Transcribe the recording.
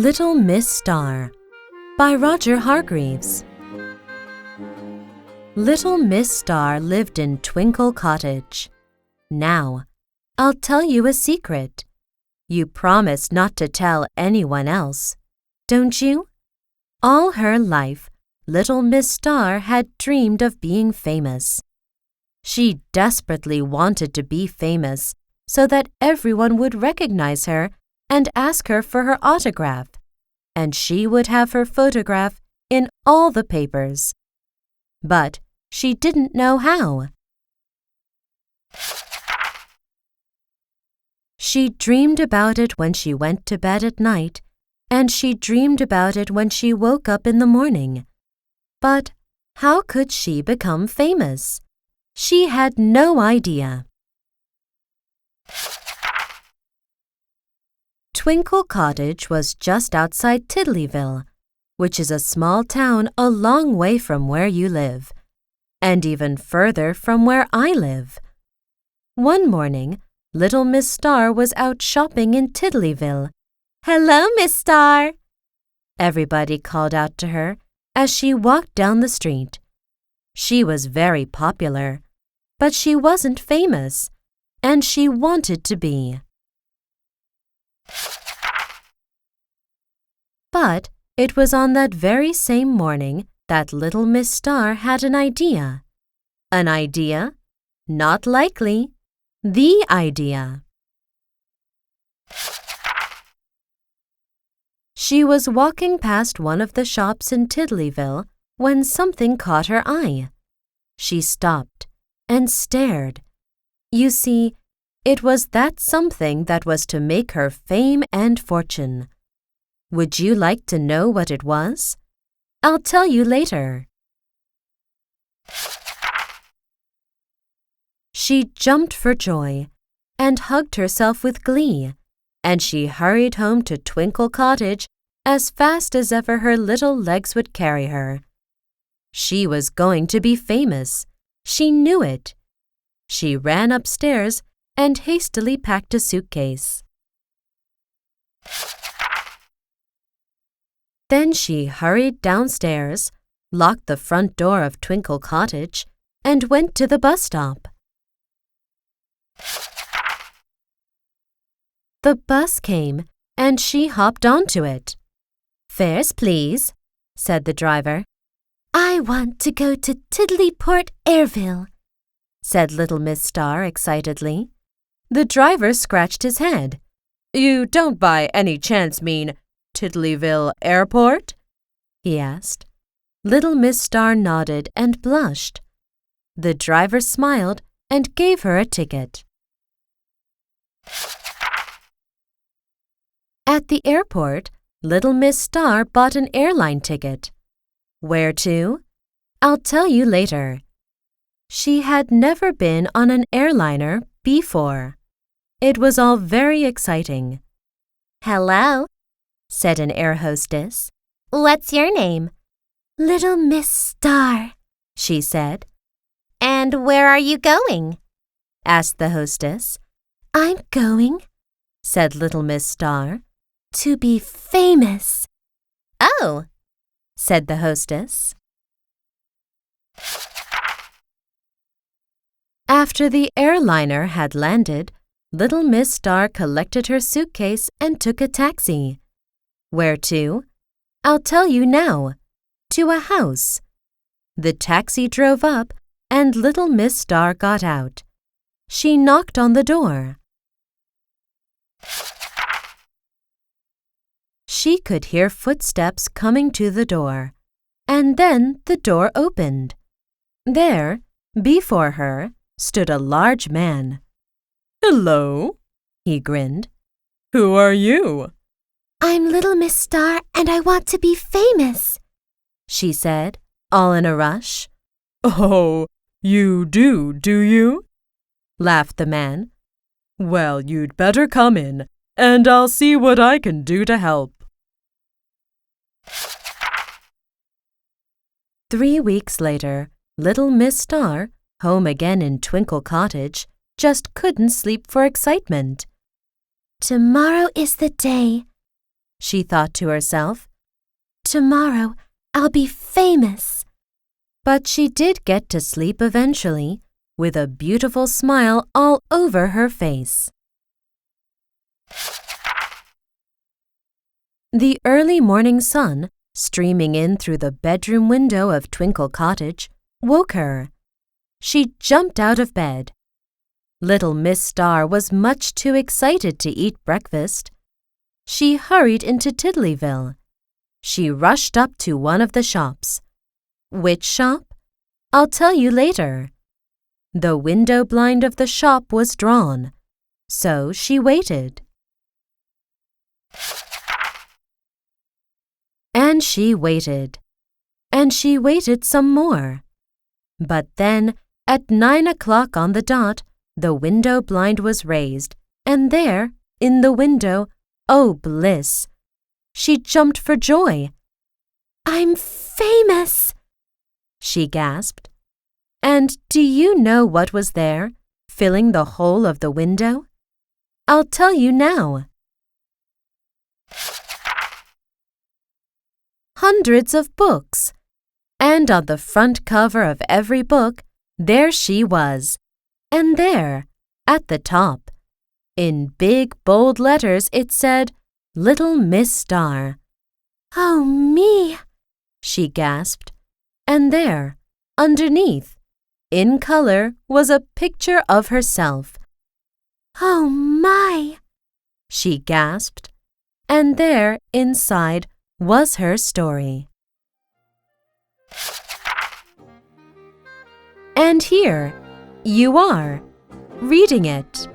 Little Miss Star by Roger Hargreaves. Little Miss Star lived in Twinkle Cottage. Now, I'll tell you a secret. You promise not to tell anyone else, don't you? All her life, Little Miss Star had dreamed of being famous. She desperately wanted to be famous so that everyone would recognize her and ask her for her autograph, and she would have her photograph in all the papers. But she didn't know how. She dreamed about it when she went to bed at night, and she dreamed about it when she woke up in the morning. But how could she become famous? She had no idea. Twinkle Cottage was just outside Tiddlyville, which is a small town a long way from where you live, and even further from where I live. One morning, Little Miss Star was out shopping in Tiddlyville. "Hello, Miss Star!" Everybody called out to her as she walked down the street. She was very popular, but she wasn't famous, and she wanted to be. But it was on that very same morning that Little Miss Star had an idea. An idea? Not likely. The idea. She was walking past one of the shops in Tiddlyville when something caught her eye. She stopped and stared. You see, it was that something that was to make her fame and fortune. Would you like to know what it was? I'll tell you later. She jumped for joy and hugged herself with glee, and she hurried home to Twinkle Cottage as fast as ever her little legs would carry her. She was going to be famous. She knew it. She ran upstairs and hastily packed a suitcase. Then she hurried downstairs, locked the front door of Twinkle Cottage, and went to the bus stop. The bus came, and she hopped onto it. "Fares, please," said the driver. "I want to go to Tiddlyport Airville," said Little Miss Star excitedly. The driver scratched his head. "You don't by any chance mean Tiddlyville Airport?" he asked. Little Miss Star nodded and blushed. The driver smiled and gave her a ticket. At the airport, Little Miss Star bought an airline ticket. Where to? I'll tell you later. She had never been on an airliner before. It was all very exciting. "Hello," said an air hostess. "What's your name?" "Little Miss Star," she said. "And where are you going?" asked the hostess. "I'm going," said Little Miss Star, "to be famous." "Oh," said the hostess. After the airliner had landed, Little Miss Star collected her suitcase and took a taxi. Where to? I'll tell you now. To a house. The taxi drove up, and Little Miss Star got out. She knocked on the door. She could hear footsteps coming to the door, and then the door opened. There, before her, stood a large man. "Hello," he grinned. "Who are you?" "I'm Little Miss Star, and I want to be famous," she said, all in a rush. "Oh, you do you?" laughed the man. "Well, you'd better come in, and I'll see what I can do to help." 3 weeks later, Little Miss Star, home again in Twinkle Cottage, just couldn't sleep for excitement. "Tomorrow is the day," she thought to herself. Tomorrow I'll be famous. But she did get to sleep eventually, with a beautiful smile all over her face. The early morning sun, streaming in through the bedroom window of Twinkle Cottage, woke her. She jumped out of bed. Little Miss Star was much too excited to eat breakfast. She hurried into Tiddlyville. She rushed up to one of the shops. Which shop? I'll tell you later. The window blind of the shop was drawn, so she waited. And she waited. And she waited some more. But then, at 9 o'clock on the dot, the window blind was raised, and there, in the window, oh bliss! She jumped for joy. I'm famous! She gasped. And do you know what was there, filling the whole of the window? I'll tell you now. Hundreds of books. And on the front cover of every book, there she was. And there, at the top, in big, bold letters, it said, Little Miss Star. Oh, me! She gasped. And there, underneath, in color, was a picture of herself. Oh, my! She gasped. And there, inside, was her story. And here you are, reading it.